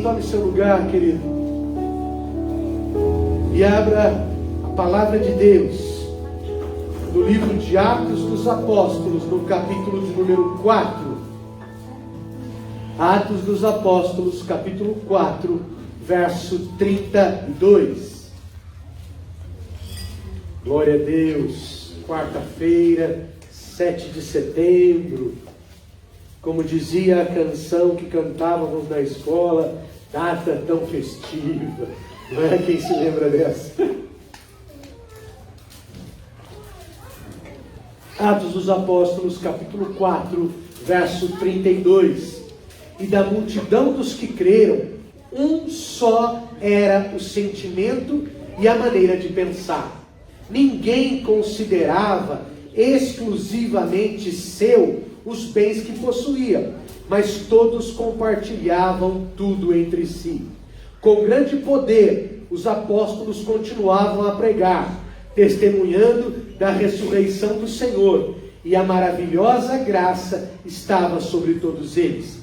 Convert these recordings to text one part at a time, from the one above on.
Tome seu lugar, querido, e abra a palavra de Deus no livro de Atos dos Apóstolos, no capítulo de número 4. Atos dos Apóstolos, capítulo 4, verso 32. Glória a Deus. Quarta-feira, 7 de setembro. Como dizia a canção que cantávamos na escola, data tão festiva. Não é? Quem se lembra dessa? Atos dos Apóstolos, capítulo 4, verso 32. E da multidão dos que creram, um só era o sentimento e a maneira de pensar. Ninguém considerava exclusivamente seu os bens que possuía, mas todos compartilhavam tudo entre si. Com grande poder, os apóstolos continuavam a pregar, testemunhando da ressurreição do Senhor, e a maravilhosa graça estava sobre todos eles.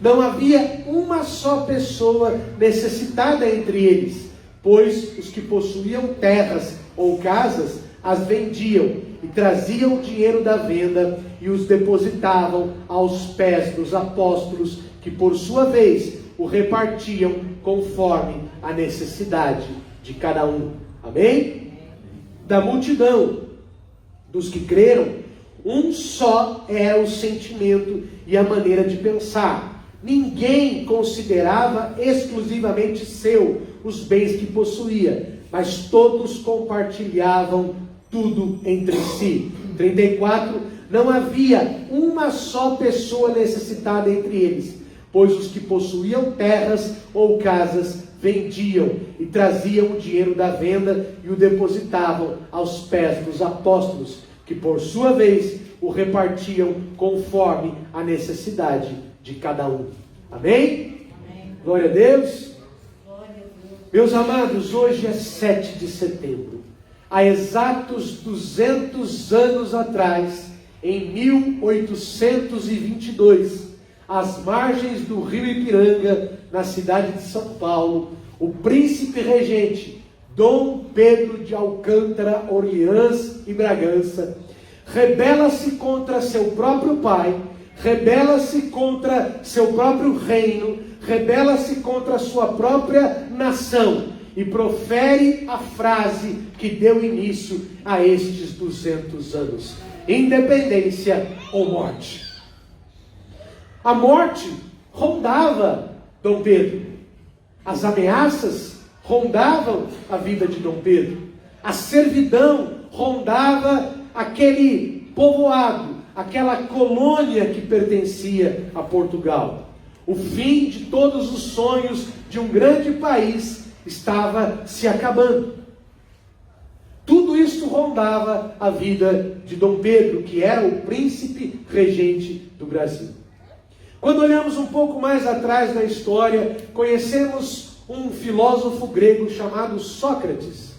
Não havia uma só pessoa necessitada entre eles, pois os que possuíam terras ou casas as vendiam e traziam o dinheiro da venda e os depositavam aos pés dos apóstolos, que por sua vez o repartiam conforme a necessidade de cada um. Amém? Da multidão dos que creram, um só era o sentimento e a maneira de pensar. Ninguém considerava exclusivamente seu os bens que possuía, mas todos compartilhavam tudo entre si. 34. Não havia uma só pessoa necessitada entre eles, pois os que possuíam terras ou casas vendiam e traziam o dinheiro da venda e o depositavam aos pés dos apóstolos, que por sua vez o repartiam conforme a necessidade de cada um. Amém? Amém. Glória a Deus. Glória a Deus. Meus amados, hoje é 7 de setembro. Há exatos 200 anos atrás, em 1822, às margens do rio Ipiranga, na cidade de São Paulo, o príncipe regente Dom Pedro de Alcântara, Orleans e Bragança rebela-se contra seu próprio pai, rebela-se contra seu próprio reino, rebela-se contra sua própria nação e profere a frase que deu início a estes 200 anos: independência ou morte. A morte rondava Dom Pedro. As ameaças rondavam a vida de Dom Pedro. A servidão rondava aquele povoado, aquela colônia que pertencia a Portugal. O fim de todos os sonhos de um grande país estava se acabando. Tudo isso rondava a vida de Dom Pedro, que era o príncipe regente do Brasil. Quando olhamos um pouco mais atrás na história, conhecemos um filósofo grego chamado Sócrates.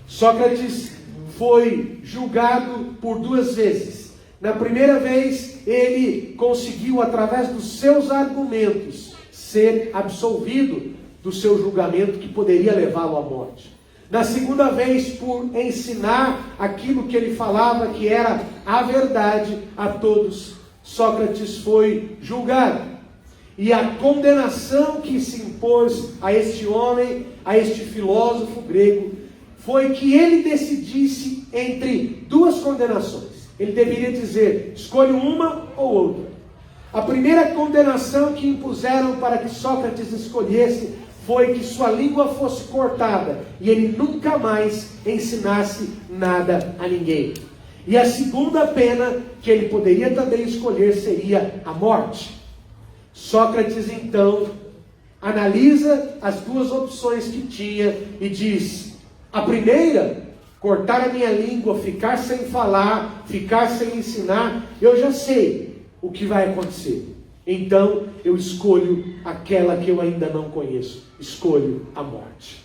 Sócrates foi julgado por 2 vezes. Na primeira vez, ele conseguiu, através dos seus argumentos, ser absolvido do seu julgamento que poderia levá-lo à morte. Na segunda vez, por ensinar aquilo que ele falava que era a verdade a todos, Sócrates foi julgado. E a condenação que se impôs a este homem, a este filósofo grego, foi que ele decidisse entre 2 condenações. Ele deveria dizer: escolha uma ou outra. A primeira condenação que impuseram para que Sócrates escolhesse foi que sua língua fosse cortada e ele nunca mais ensinasse nada a ninguém. E a segunda pena que ele poderia também escolher seria a morte. Sócrates então analisa as 2 opções que tinha e diz: a primeira, cortar a minha língua, ficar sem falar, ficar sem ensinar, eu já sei o que vai acontecer. Então eu escolho aquela que eu ainda não conheço. Escolho a morte.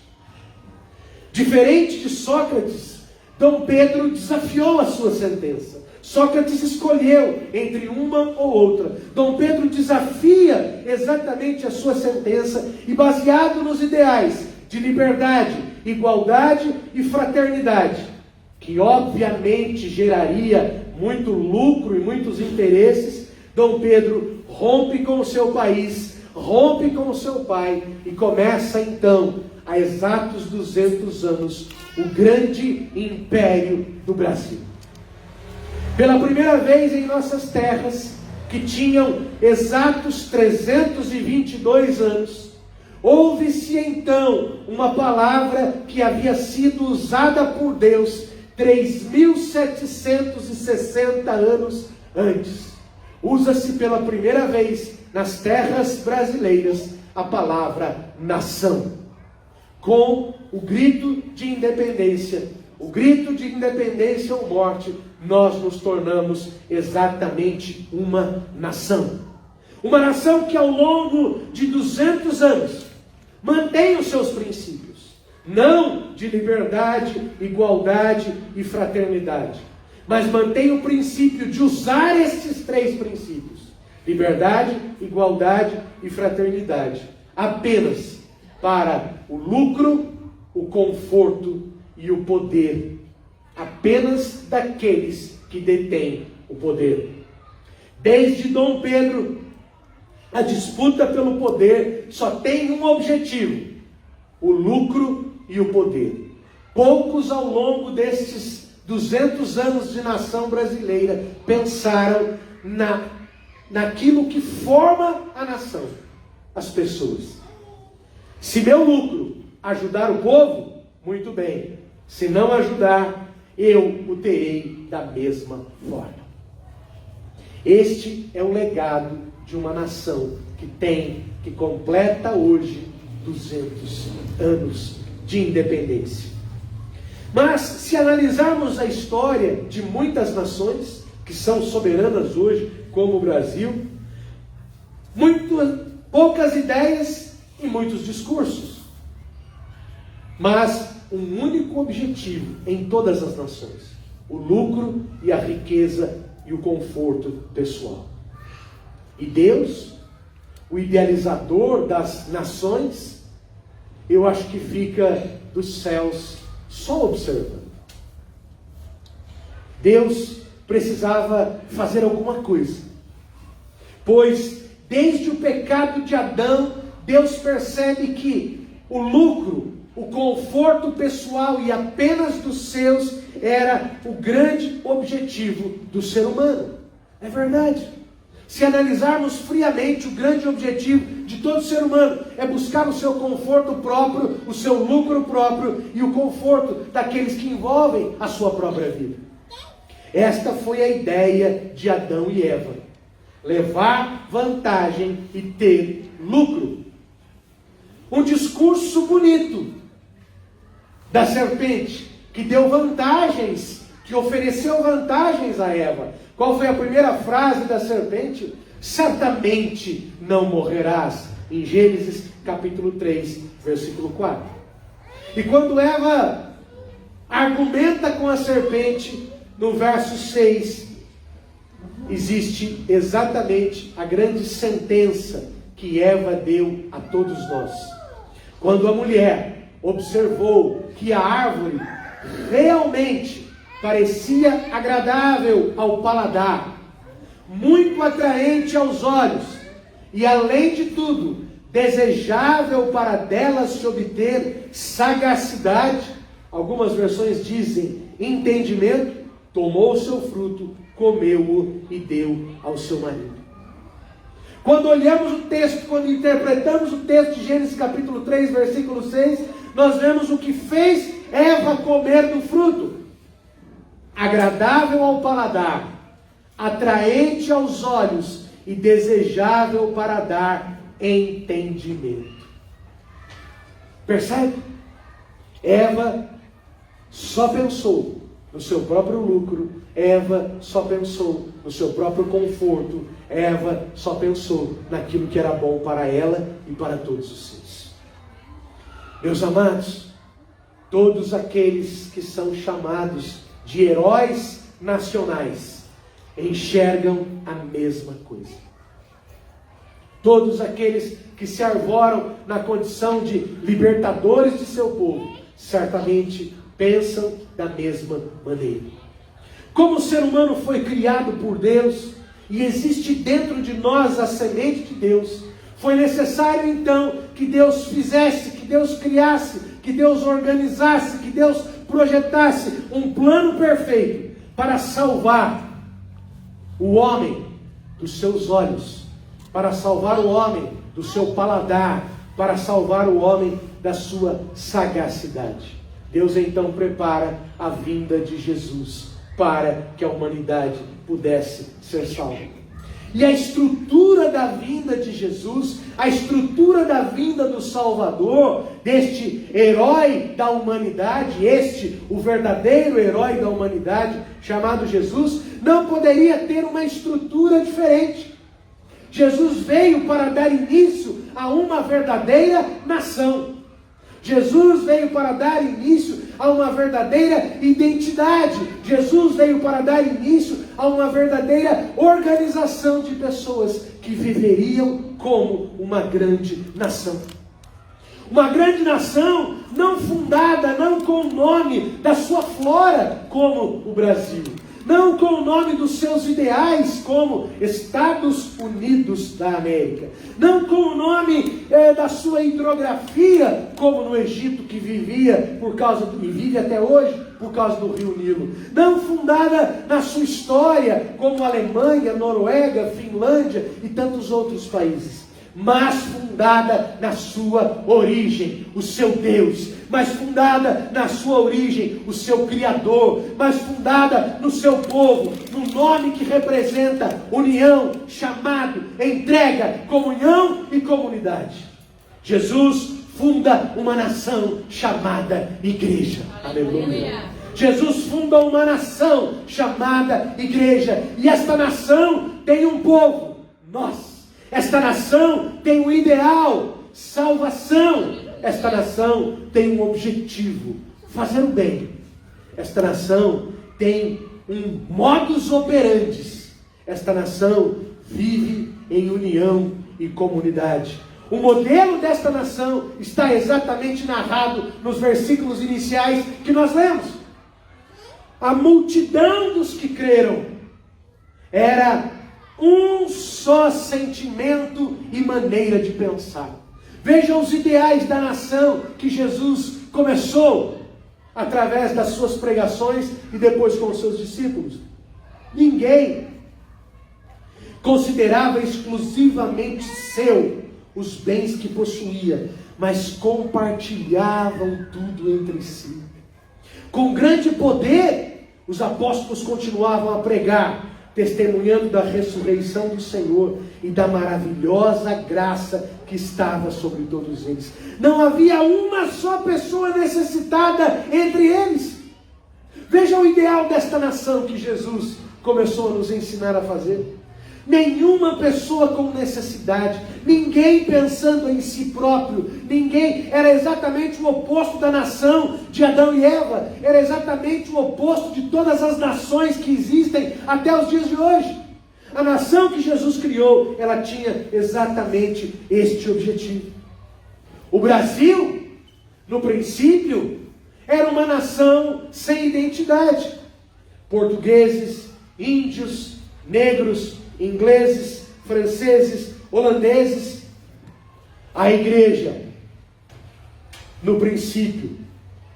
Diferente de Sócrates, Dom Pedro desafiou a sua sentença. Sócrates escolheu entre uma ou outra. Dom Pedro desafia exatamente a sua sentença e, baseado nos ideais de liberdade, igualdade e fraternidade, que obviamente geraria muito lucro e muitos interesses, Dom Pedro rompe com o seu país, rompe com o seu pai e começa então, há exatos 200 anos, o grande império do Brasil. Pela primeira vez em nossas terras, que tinham exatos 322 anos, houve-se então uma palavra que havia sido usada por Deus 3.760 anos antes. Usa-se pela primeira vez nas terras brasileiras a palavra nação. Com o grito de independência, o grito de independência ou morte, nós nos tornamos exatamente uma nação. Uma nação que ao longo de 200 anos mantém os seus princípios, não de liberdade, igualdade e fraternidade, mas mantém o princípio de usar estes três princípios, liberdade, igualdade e fraternidade, apenas para o lucro, o conforto e o poder, apenas daqueles que detêm o poder. Desde Dom Pedro, a disputa pelo poder só tem um objetivo: o lucro e o poder. Poucos ao longo destes 200 anos de nação brasileira pensaram naquilo que forma a nação, as pessoas. Se meu lucro ajudar o povo, muito bem. Se não ajudar, eu o terei da mesma forma. Este é o legado de uma nação que completa hoje 200 anos de independência. Mas, se analisarmos a história de muitas nações que são soberanas hoje, como o Brasil, poucas ideias e muitos discursos, mas um único objetivo em todas as nações: o lucro e a riqueza e o conforto pessoal. E Deus, o idealizador das nações, eu acho que fica dos céus só observando. Deus precisava fazer alguma coisa, pois desde o pecado de Adão, Deus percebe que o lucro, o conforto pessoal e apenas dos seus era o grande objetivo do ser humano. É verdade. Se analisarmos friamente, o grande objetivo de todo ser humano é buscar o seu conforto próprio, o seu lucro próprio e o conforto daqueles que envolvem a sua própria vida. Esta foi a ideia de Adão e Eva: levar vantagem e ter lucro. Um discurso bonito da serpente, que deu vantagens, que ofereceu vantagens a Eva. Qual foi a primeira frase da serpente? Certamente não morrerás, em Gênesis capítulo 3, versículo 4. E quando Eva argumenta com a serpente, no verso 6, existe exatamente a grande sentença que Eva deu a todos nós. Quando a mulher observou que a árvore realmente parecia agradável ao paladar, muito atraente aos olhos, e além de tudo, desejável para dela se obter sagacidade, algumas versões dizem entendimento, tomou o seu fruto, comeu-o e deu ao seu marido. Quando olhamos o texto, quando interpretamos o texto de Gênesis capítulo 3, versículo 6, nós vemos o que fez Eva comer do fruto: agradável ao paladar, atraente aos olhos e desejável para dar entendimento. Percebe? Eva só pensou no seu próprio lucro, Eva só pensou no seu próprio conforto, Eva só pensou naquilo que era bom para ela e para todos os seus. Meus amados, todos aqueles que são chamados de heróis nacionais enxergam a mesma coisa. Todos aqueles que se arvoram na condição de libertadores de seu povo, certamente pensam da mesma maneira. Como o ser humano foi criado por Deus, e existe dentro de nós a semente de Deus, foi necessário então que Deus fizesse, que Deus criasse, que Deus organizasse, que Deus projetasse um plano perfeito para salvar o homem dos seus olhos, para salvar o homem do seu paladar, para salvar o homem da sua sagacidade. Deus então prepara a vinda de Jesus para que a humanidade pudesse ser salva. E a estrutura da vinda de Jesus, a estrutura da vinda do Salvador, deste herói da humanidade, o verdadeiro herói da humanidade, chamado Jesus, não poderia ter uma estrutura diferente. Jesus veio para dar início a uma verdadeira nação. Jesus veio para dar início a uma verdadeira identidade. Jesus veio para dar início a uma verdadeira organização de pessoas que viveriam como uma grande nação. Uma grande nação não fundada, não com o nome da sua flora, como o Brasil. Não com o nome dos seus ideais, como Estados Unidos da América. Não com o nome da sua hidrografia, como no Egito, que vivia e vive até hoje, por causa do rio Nilo. Não fundada na sua história, como Alemanha, Noruega, Finlândia e tantos outros países. Mas fundada na sua origem, o seu Deus. Mas fundada na sua origem, o seu Criador. Mas fundada no seu povo, no nome que representa união, chamado, entrega, comunhão e comunidade. Jesus funda uma nação chamada igreja. Aleluia. Jesus funda uma nação chamada igreja. E esta nação tem um povo, nós. Esta nação tem um ideal, salvação. Esta nação tem um objetivo, fazer o bem. Esta nação tem um modus operandi. Esta nação vive em união e comunidade. O modelo desta nação está exatamente narrado nos versículos iniciais que nós lemos. A multidão dos que creram era um só sentimento e maneira de pensar. Vejam os ideais da nação que Jesus começou através das suas pregações e depois com os seus discípulos. Ninguém considerava exclusivamente seu os bens que possuía, mas compartilhavam tudo entre si. Com grande poder, os apóstolos continuavam a pregar, testemunhando da ressurreição do Senhor e da maravilhosa graça que estava sobre todos eles. Não havia uma só pessoa necessitada entre eles. Veja o ideal desta nação que Jesus começou a nos ensinar a fazer. Nenhuma pessoa com necessidade, ninguém pensando em si próprio, ninguém. Era exatamente o oposto da nação de Adão e Eva, era exatamente o oposto de todas as nações que existem até os dias de hoje. A nação que Jesus criou, ela tinha exatamente este objetivo. O Brasil, no princípio, era uma nação sem identidade. Portugueses, índios, negros, ingleses, franceses, holandeses. A igreja, no princípio,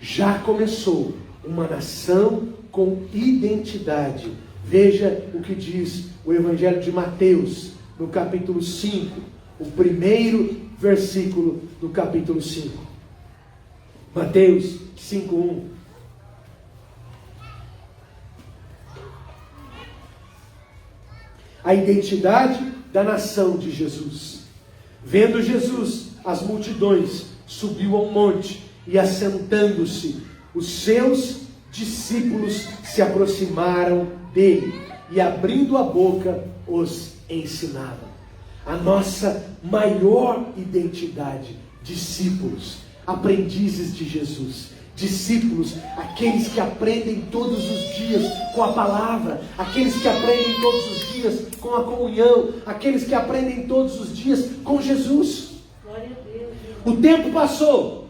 já começou uma nação com identidade. Veja o que diz o Evangelho de Mateus, no capítulo 5, o primeiro versículo do capítulo 5. Mateus 5:1. A identidade da nação de Jesus. Vendo Jesus as multidões, subiu ao monte e, assentando-se, os seus discípulos se aproximaram dele e, abrindo a boca, os ensinavam. A nossa maior identidade, discípulos, aprendizes de Jesus, discípulos, aqueles que aprendem todos os dias com a palavra, aqueles que aprendem todos os dias com a comunhão, aqueles que aprendem todos os dias com Jesus. O tempo passou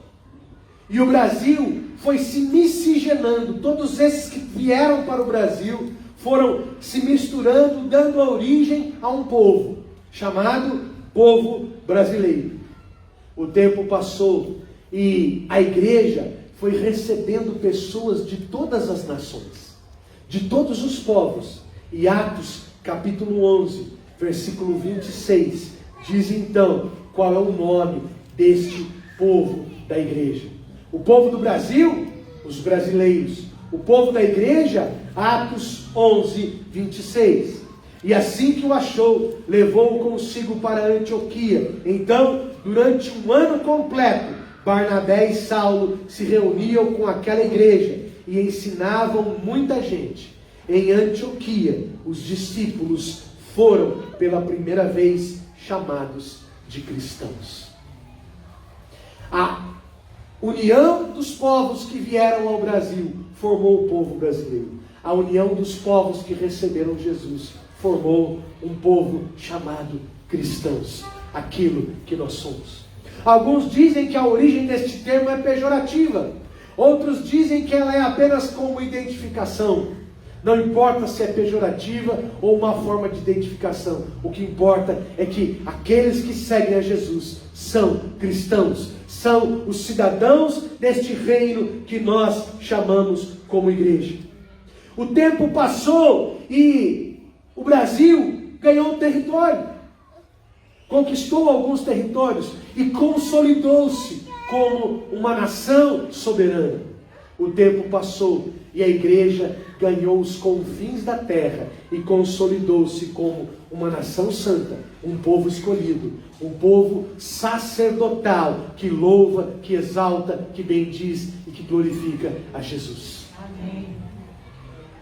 e o Brasil foi se miscigenando. Todos esses que vieram para o Brasil foram se misturando, dando origem a um povo chamado povo brasileiro. O tempo passou e a igreja foi recebendo pessoas de todas as nações, de todos os povos. E Atos capítulo 11, versículo 26, diz então qual é o nome deste povo da igreja. O povo do Brasil, os brasileiros. O povo da igreja, Atos 11, 26. E assim que o achou, levou-o consigo para Antioquia. Então, durante um ano completo, Barnabé e Saulo se reuniam com aquela igreja e ensinavam muita gente. Em Antioquia, os discípulos foram pela primeira vez chamados de cristãos. A união dos povos que vieram ao Brasil formou o povo brasileiro. A união dos povos que receberam Jesus formou um povo chamado cristãos, aquilo que nós somos. Alguns dizem que a origem deste termo é pejorativa, outros dizem que ela é apenas como identificação. Não importa se é pejorativa ou uma forma de identificação, o que importa é que aqueles que seguem a Jesus são cristãos, são os cidadãos deste reino que nós chamamos como igreja. O tempo passou e o Brasil ganhou um território, conquistou alguns territórios e consolidou-se como uma nação soberana. O tempo passou e a igreja ganhou os confins da terra e consolidou-se como uma nação santa, um povo escolhido, um povo sacerdotal que louva, que exalta, que bendiz e que glorifica a Jesus. Amém.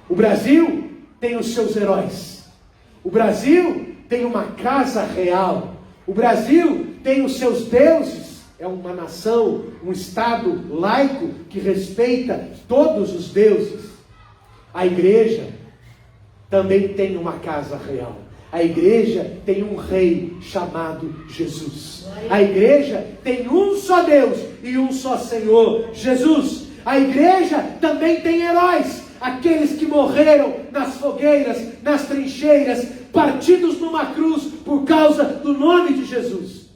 O Brasil tem os seus heróis. O Brasil tem uma casa real. O Brasil tem os seus deuses. É uma nação, um estado laico que respeita todos os deuses. A igreja também tem uma casa real. A igreja tem um rei chamado Jesus. A igreja tem um só Deus e um só Senhor, Jesus. A igreja também tem heróis, aqueles que morreram nas fogueiras, nas trincheiras, partidos numa cruz por causa do nome de Jesus.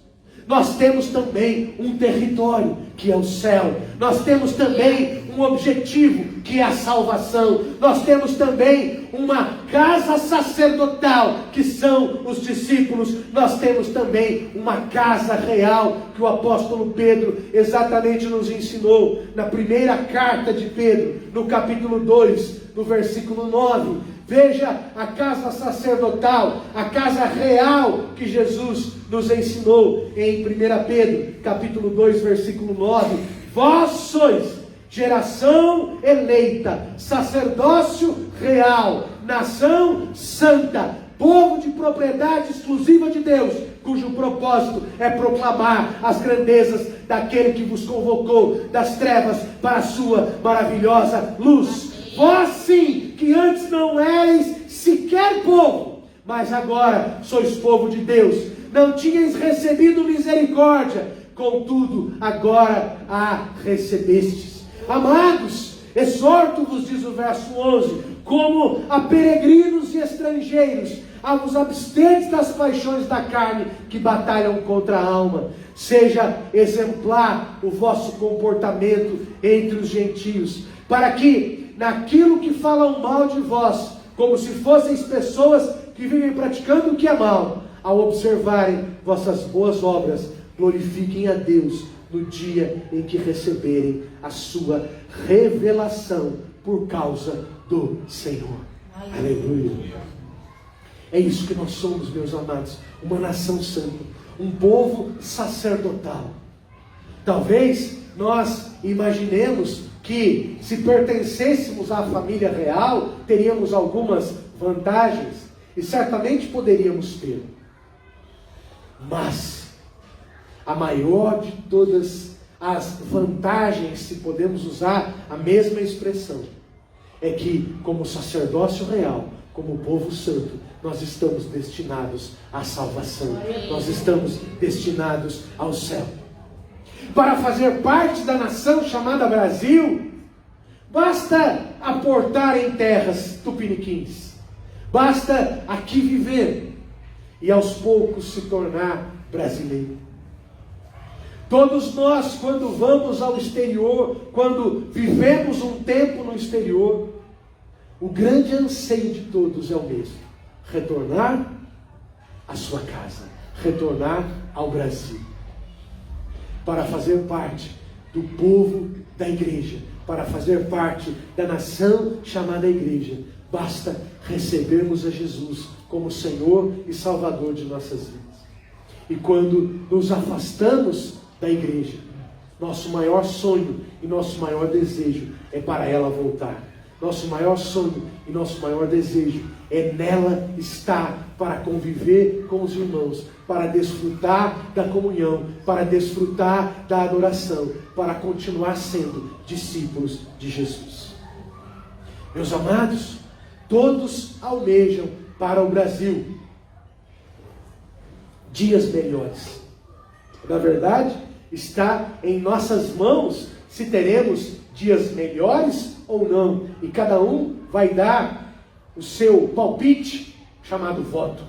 Nós temos também um território, que é o céu. Nós temos também um objetivo, que é a salvação. Nós temos também uma casa sacerdotal, que são os discípulos. Nós temos também uma casa real, que o apóstolo Pedro exatamente nos ensinou na primeira carta de Pedro, no capítulo 2, no versículo 9. Veja a casa sacerdotal, a casa real que Jesus nos ensinou em 1 Pedro, capítulo 2, versículo 9. Vós sois geração eleita, sacerdócio real, nação santa, povo de propriedade exclusiva de Deus, cujo propósito é proclamar as grandezas daquele que vos convocou das trevas para a sua maravilhosa luz. Vós sim, que antes não erais sequer povo, mas agora sois povo de Deus. Não tinhais recebido misericórdia, contudo agora a recebestes. Amados, exorto-vos, diz o verso 11, como a peregrinos e estrangeiros, a vos absterdes das paixões da carne que batalham contra a alma. Seja exemplar o vosso comportamento entre os gentios, para que naquilo que falam mal de vós, como se fosseis pessoas que vivem praticando o que é mal, ao observarem vossas boas obras, glorifiquem a Deus no dia em que receberem a sua revelação por causa do Senhor. Aleluia. É isso que nós somos, meus amados, uma nação santa, um povo sacerdotal. Talvez nós imaginemos que se pertencêssemos à família real, teríamos algumas vantagens, e certamente poderíamos ter. Mas a maior de todas as vantagens, se podemos usar a mesma expressão, é que como sacerdócio real, como povo santo, nós estamos destinados à salvação. Nós estamos destinados ao céu. Para fazer parte da nação chamada Brasil, basta aportar em terras tupiniquins. Basta aqui viver e aos poucos se tornar brasileiro. Todos nós, quando vamos ao exterior, quando vivemos um tempo no exterior, o grande anseio de todos é o mesmo: retornar à sua casa, retornar ao Brasil, para fazer parte do povo da igreja, para fazer parte da nação chamada igreja. Basta recebermos a Jesus como Senhor e Salvador de nossas vidas. E quando nos afastamos da igreja, nosso maior sonho e nosso maior desejo é para ela voltar. Nosso maior sonho e nosso maior desejo é nela estar, para conviver com os irmãos, para desfrutar da comunhão, para desfrutar da adoração, para continuar sendo discípulos de Jesus. Meus amados, todos almejam para o Brasil dias melhores. Na verdade, está em nossas mãos se teremos dias melhores ou não. E cada um vai dar o seu palpite, chamado voto.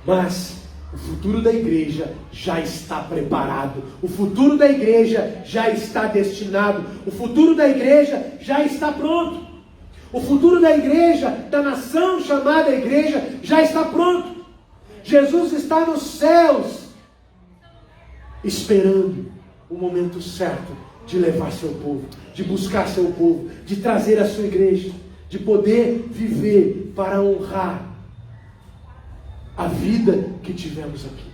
Mas o futuro da igreja já está preparado. O futuro da igreja já está destinado. O futuro da igreja já está pronto. O futuro da igreja, da nação chamada igreja, já está pronto. Jesus está nos céus, esperando o momento certo de levar seu povo, de buscar seu povo, de trazer a sua igreja, de poder viver para honrar a vida que tivemos aqui.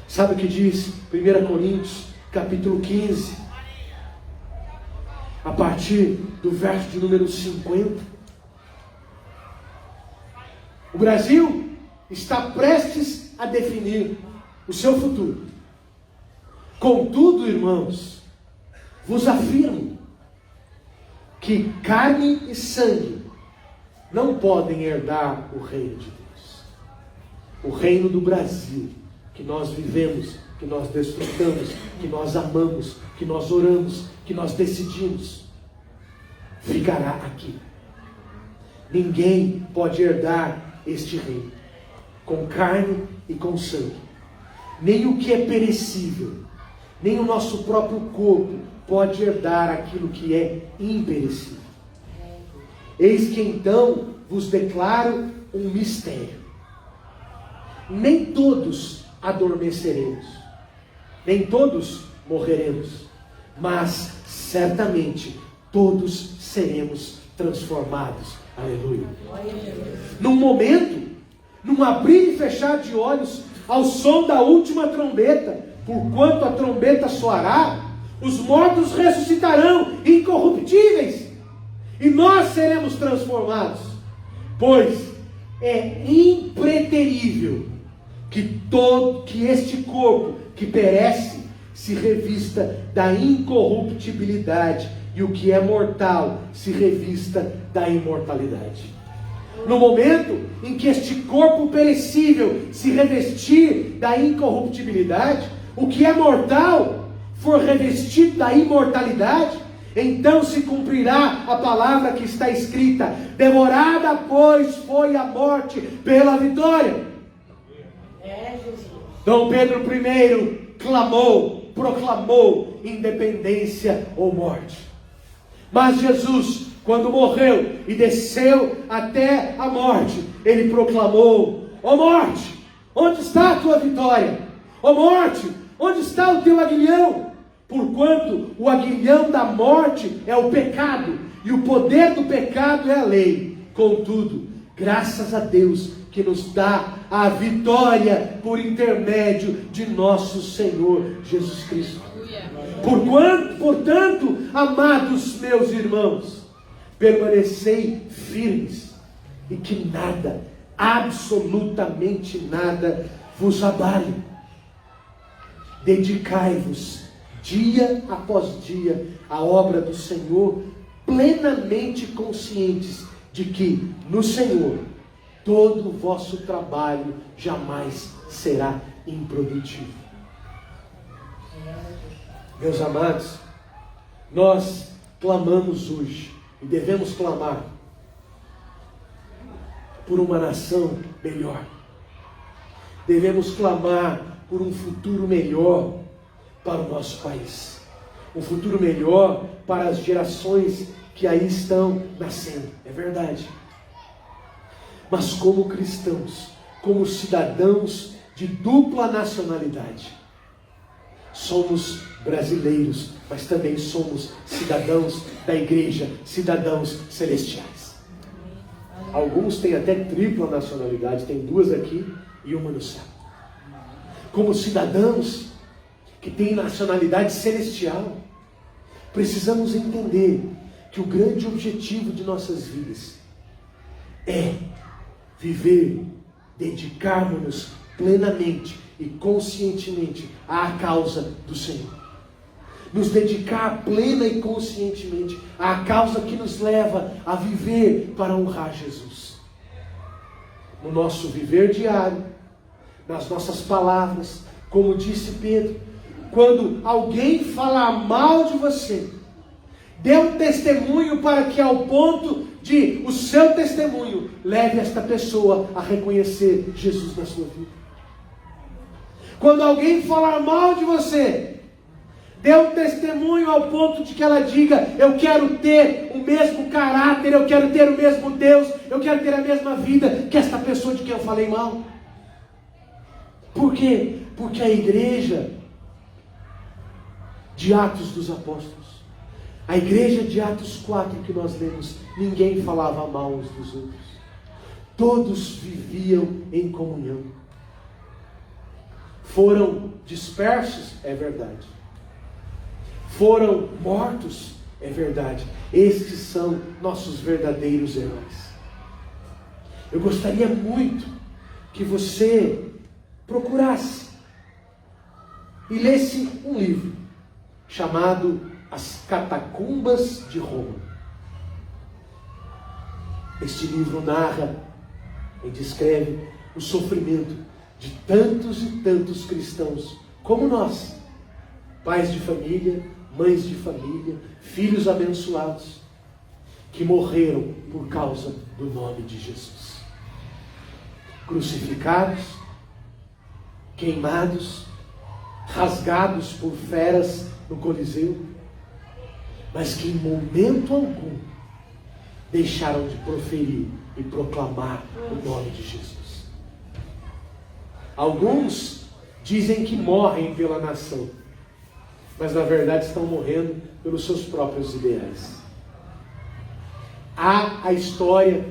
Sabe o que diz 1 Coríntios, capítulo 15, a partir do verso de número 50? O Brasil está prestes a definir o seu futuro. Contudo, irmãos, vos afirmo que carne e sangue não podem herdar o reino de Deus. O reino do Brasil, que nós vivemos, que nós desfrutamos, que nós amamos, que nós oramos, que nós decidimos, ficará aqui. Ninguém pode herdar este reino com carne e com sangue. Nem o que é perecível, nem o nosso próprio corpo pode herdar aquilo que é imperecível. Eis que então vos declaro um mistério. Nem todos adormeceremos, nem todos morreremos, mas certamente todos seremos transformados. Aleluia. Num momento, num abrir e fechar de olhos, ao som da última trombeta, porquanto a trombeta soará, os mortos ressuscitarão incorruptíveis, e nós seremos transformados. Pois é impreterível que este corpo que perece se revista da incorruptibilidade, e o que é mortal se revista da imortalidade. No momento em que este corpo perecível se revestir da incorruptibilidade, o que é mortal for revestido da imortalidade, então se cumprirá a palavra que está escrita: devorada, pois, foi a morte pela vitória. Dom Pedro I proclamou independência ou morte. Mas Jesus, quando morreu e desceu até a morte, ele proclamou: ó morte, onde está a tua vitória? Ó morte, onde está o teu aguilhão? Porquanto o aguilhão da morte é o pecado, e o poder do pecado é a lei. Contudo, graças a Deus que nos dá a vitória por intermédio de nosso Senhor Jesus Cristo. Portanto, amados meus irmãos, permanecei firmes, e que nada, absolutamente nada, vos abale. Dedicai-vos dia após dia, a obra do Senhor, plenamente conscientes de que no Senhor todo o vosso trabalho jamais será improdutivo. Meus amados, nós clamamos hoje e devemos clamar por uma nação melhor. Devemos clamar por um futuro melhor para o nosso país. Um futuro melhor para as gerações que aí estão nascendo. É verdade. Mas como cristãos, como cidadãos de dupla nacionalidade, somos brasileiros, mas também somos cidadãos da igreja, cidadãos celestiais. Alguns têm até tripla nacionalidade, tem 2 aqui e 1 no céu. Como cidadãos que têm nacionalidade celestial, precisamos entender que o grande objetivo de nossas vidas é viver, dedicarmos-nos plenamente e conscientemente à causa do Senhor. Nos dedicar plena e conscientemente à causa que nos leva a viver para honrar Jesus. No nosso viver diário, nas nossas palavras, como disse Pedro, quando alguém falar mal de você, dê um testemunho para que ao ponto de o seu testemunho leve esta pessoa a reconhecer Jesus na sua vida. Quando alguém falar mal de você, dê um testemunho ao ponto de que ela diga: eu quero ter o mesmo caráter, eu quero ter o mesmo Deus, eu quero ter a mesma vida que esta pessoa de quem eu falei mal. Por quê? Porque a igreja de Atos dos Apóstolos, a igreja de Atos 4 que nós lemos, ninguém falava mal uns dos outros. Todos viviam em comunhão. Foram dispersos, é verdade. Foram mortos, é verdade. Estes são nossos verdadeiros heróis. Eu gostaria muito que você procurasse e lesse um livro chamado As Catacumbas de Roma. Este livro narra e descreve o sofrimento de tantos e tantos cristãos como nós, pais de família, mães de família, filhos abençoados, que morreram por causa do nome de Jesus. Crucificados, queimados, rasgados por feras no Coliseu, mas que em momento algum deixaram de proferir e proclamar o nome de Jesus. Alguns dizem que morrem pela nação, mas na verdade estão morrendo pelos seus próprios ideais. Há a história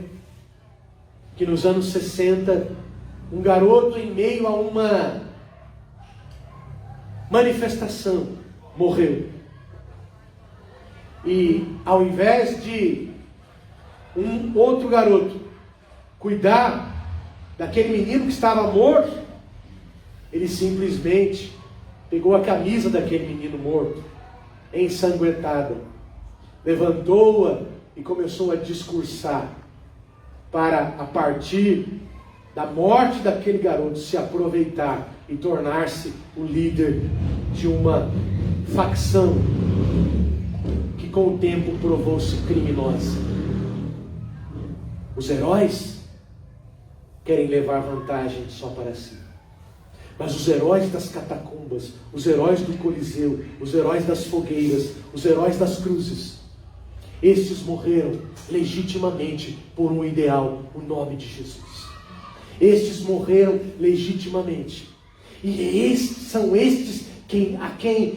que nos anos 60, um garoto em meio a uma manifestação morreu. E ao invés de um outro garoto cuidar daquele menino que estava morto, ele simplesmente pegou a camisa daquele menino morto, ensanguentada, levantou-a e começou a discursar para, a partir da morte daquele garoto, se aproveitar e tornar-se o líder de uma facção que com o tempo provou-se criminosa. Os heróis querem levar vantagem só para si. Mas os heróis das catacumbas, os heróis do Coliseu, os heróis das fogueiras, os heróis das cruzes, estes morreram legitimamente por um ideal, o nome de Jesus. Estes morreram legitimamente. E são estes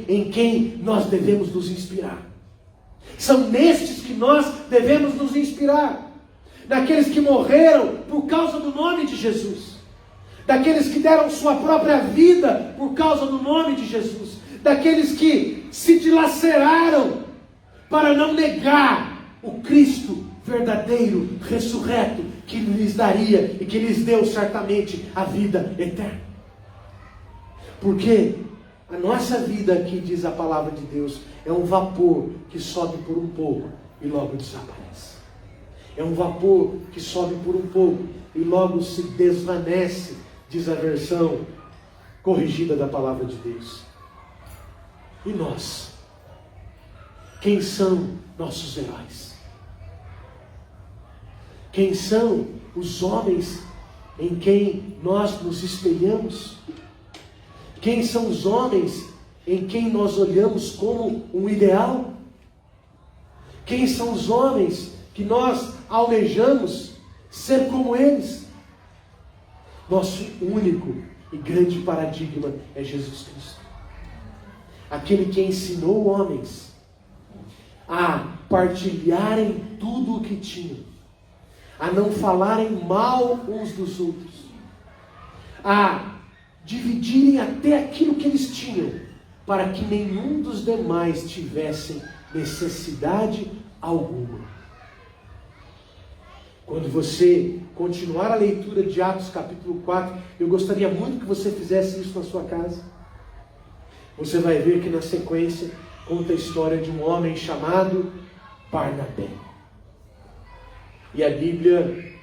em quem nós devemos nos inspirar. São nestes que nós devemos nos inspirar. Naqueles que morreram por causa do nome de Jesus. Daqueles que deram sua própria vida por causa do nome de Jesus. Daqueles que se dilaceraram para não negar o Cristo verdadeiro, ressurreto, que lhes daria e que lhes deu certamente a vida eterna. Por quê? A nossa vida aqui, diz a palavra de Deus, é um vapor que sobe por um pouco e logo desaparece. É um vapor que sobe por um pouco e logo se desvanece, diz a versão corrigida da palavra de Deus. E nós? Quem são nossos heróis? Quem são os homens em quem nós nos espelhamos? Quem são os homens em quem nós olhamos como um ideal? Quem são os homens que nós almejamos ser como eles? Nosso único e grande paradigma é Jesus Cristo. Aquele que ensinou homens a partilharem tudo o que tinham, a não falarem mal uns dos outros, a dividirem até aquilo que eles tinham, para que nenhum dos demais tivessem necessidade alguma. Quando você continuar a leitura de Atos capítulo 4, eu gostaria muito que você fizesse isso na sua casa. Você vai ver que na sequência conta a história de um homem chamado Barnabé. E a Bíblia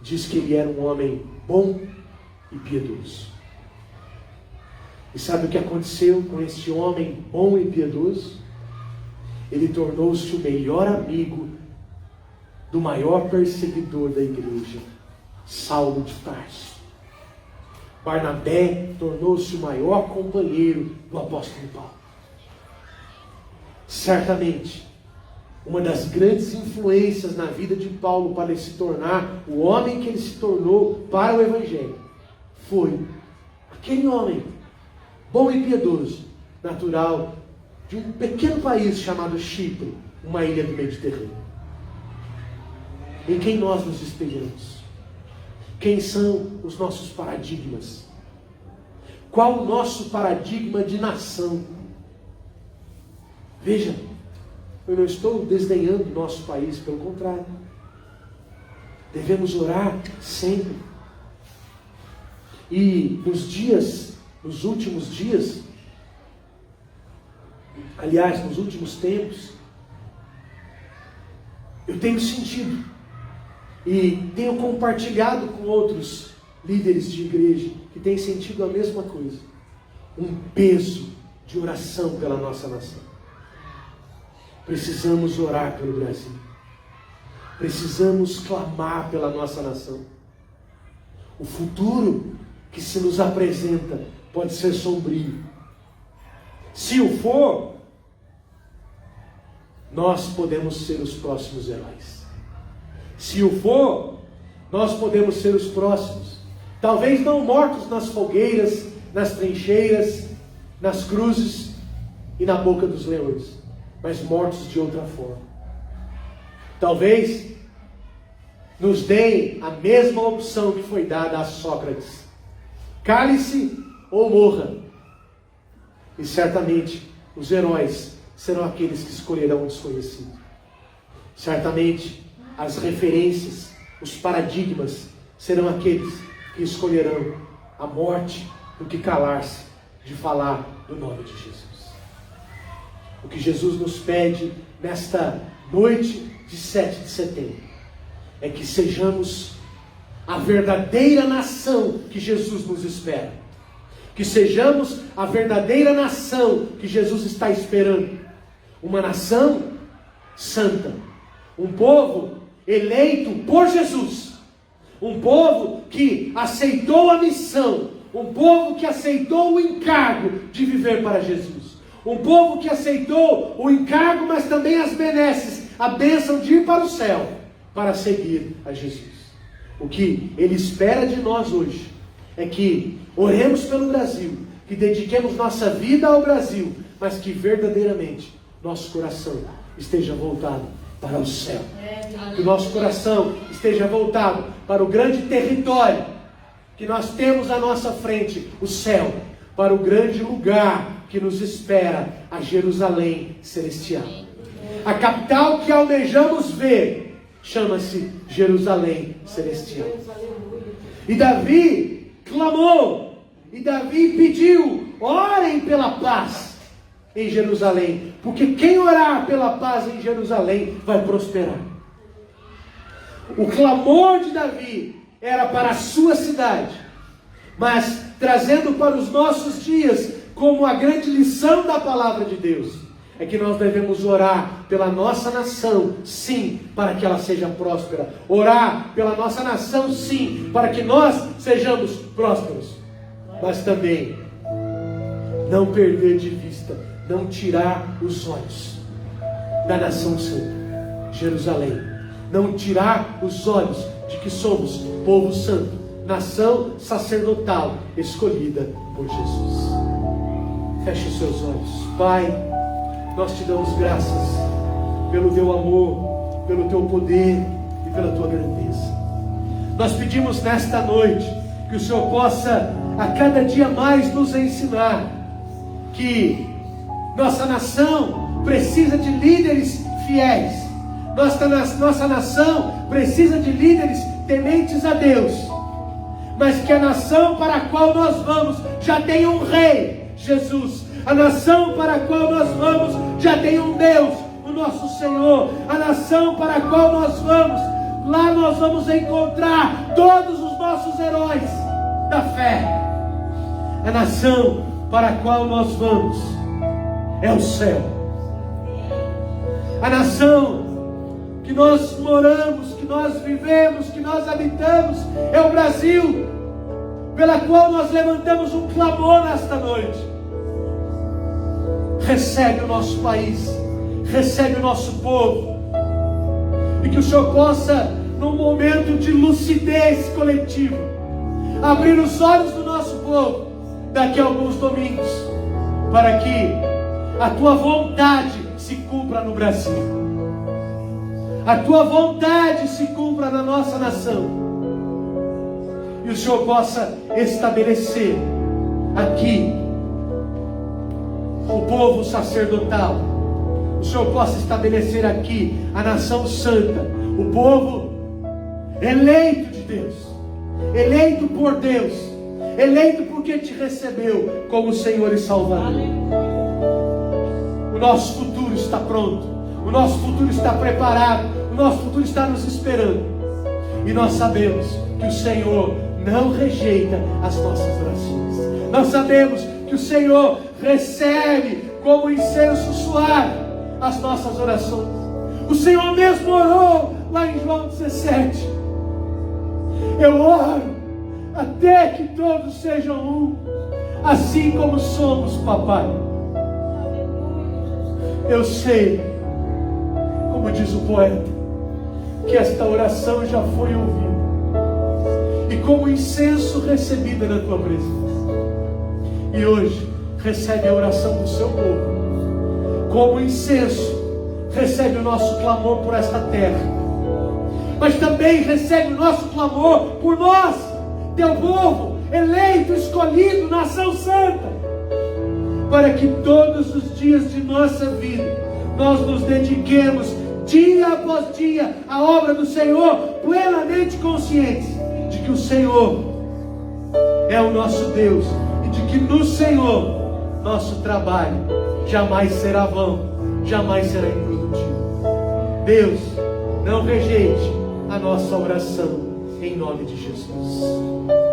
diz que ele era um homem bom e piedoso. E sabe o que aconteceu com este homem bom e piedoso? Ele tornou-se o melhor amigo do maior perseguidor da igreja, Saulo de Tarso. Barnabé tornou-se o maior companheiro do apóstolo Paulo. Certamente, uma das grandes influências na vida de Paulo para ele se tornar o homem que ele se tornou para o Evangelho foi aquele homem bom e piedoso, natural de um pequeno país chamado Chipre, uma ilha do Mediterrâneo. Em quem nós nos espelhamos? Quem são os nossos paradigmas? Qual o nosso paradigma de nação? Veja, eu não estou desdenhando o nosso país, pelo contrário. Devemos orar sempre. E nos últimos dias, aliás, nos últimos tempos, eu tenho sentido e tenho compartilhado com outros líderes de igreja que têm sentido a mesma coisa. Um peso de oração pela nossa nação. Precisamos orar pelo Brasil. Precisamos clamar pela nossa nação. O futuro que se nos apresenta pode ser sombrio. Se o for, nós podemos ser os próximos heróis. Se o for, nós podemos ser os próximos. Talvez não mortos nas fogueiras, nas trincheiras, nas cruzes e na boca dos leões, mas mortos de outra forma. Talvez nos deem a mesma opção que foi dada a Sócrates: cale-se ou morra. E certamente os heróis serão aqueles que escolherão o desconhecido. Certamente as referências, os paradigmas serão aqueles que escolherão a morte do que calar-se de falar do nome de Jesus. O que Jesus nos pede nesta noite de 7 de setembro é que sejamos a verdadeira nação que Jesus nos espera. Que sejamos a verdadeira nação que Jesus está esperando. Uma nação santa. Um povo eleito por Jesus. Um povo que aceitou a missão. Um povo que aceitou o encargo de viver para Jesus. Um povo que aceitou o encargo, mas também as benesses, a bênção de ir para o céu, para seguir a Jesus. O que Ele espera de nós hoje é que oremos pelo Brasil, que dediquemos nossa vida ao Brasil, mas que verdadeiramente nosso coração esteja voltado para o céu. Que o nosso coração esteja voltado para o grande território que nós temos à nossa frente, o céu, para o grande lugar que nos espera, a Jerusalém celestial. A capital que almejamos ver chama-se Jerusalém celestial. E Davi clamou, e Davi pediu orem pela paz em Jerusalém, porque quem orar pela paz em Jerusalém vai prosperar. O clamor de Davi era para a sua cidade, mas trazendo para os nossos dias, como a grande lição da palavra de Deus, é que nós devemos orar pela nossa nação, sim, para que ela seja próspera. Orar pela nossa nação, sim, para que nós sejamos prósperos. Mas também não perder de vista, não tirar os olhos da nação santa, Jerusalém. Não tirar os olhos de que somos povo santo, nação sacerdotal, escolhida por Jesus. Feche os seus olhos. Pai, nós te damos graças pelo teu amor, pelo teu poder e pela tua grandeza. Nós pedimos nesta noite que o Senhor possa a cada dia mais nos ensinar que nossa nação precisa de líderes fiéis. Nossa nação precisa de líderes tementes a Deus. Mas que a nação para a qual nós vamos já tem um rei, Jesus. A nação para a qual nós vamos já tem um Deus, o nosso Senhor. A nação para a qual nós vamos, lá nós vamos encontrar todos os nossos heróis da fé. A nação para a qual nós vamos é o céu. A nação que nós moramos, que nós vivemos, que nós habitamos, é o Brasil, pela qual nós levantamos um clamor nesta noite. Recebe o nosso país, recebe o nosso povo, e que o Senhor possa, num momento de lucidez coletiva, abrir os olhos do nosso povo, daqui a alguns domingos, para que a tua vontade se cumpra no Brasil. A tua vontade se cumpra na nossa nação. E o Senhor possa estabelecer aqui o povo sacerdotal. O Senhor possa estabelecer aqui a nação santa, o povo eleito de Deus, eleito por Deus, eleito porque te recebeu como Senhor e Salvador. O nosso futuro está pronto, o nosso futuro está preparado, o nosso futuro está nos esperando. E nós sabemos que o Senhor não rejeita as nossas orações. Nós sabemos que o Senhor recebe como incenso suave as nossas orações. O Senhor mesmo orou lá em João 17. Eu oro até que todos sejam um, assim como somos, papai. Eu sei, como diz o poeta, que esta oração já foi ouvida e como incenso recebida na tua presença. E hoje recebe a oração do seu povo como incenso, recebe o nosso clamor por esta terra, mas também recebe o nosso clamor por nós, teu povo eleito, escolhido, nação santa, para que todos os dias de nossa vida nós nos dediquemos dia após dia à obra do Senhor, plenamente conscientes de que o Senhor é o nosso Deus e de que no Senhor nosso trabalho jamais será vão, jamais será improdutivo. Deus, não rejeite a nossa oração em nome de Jesus.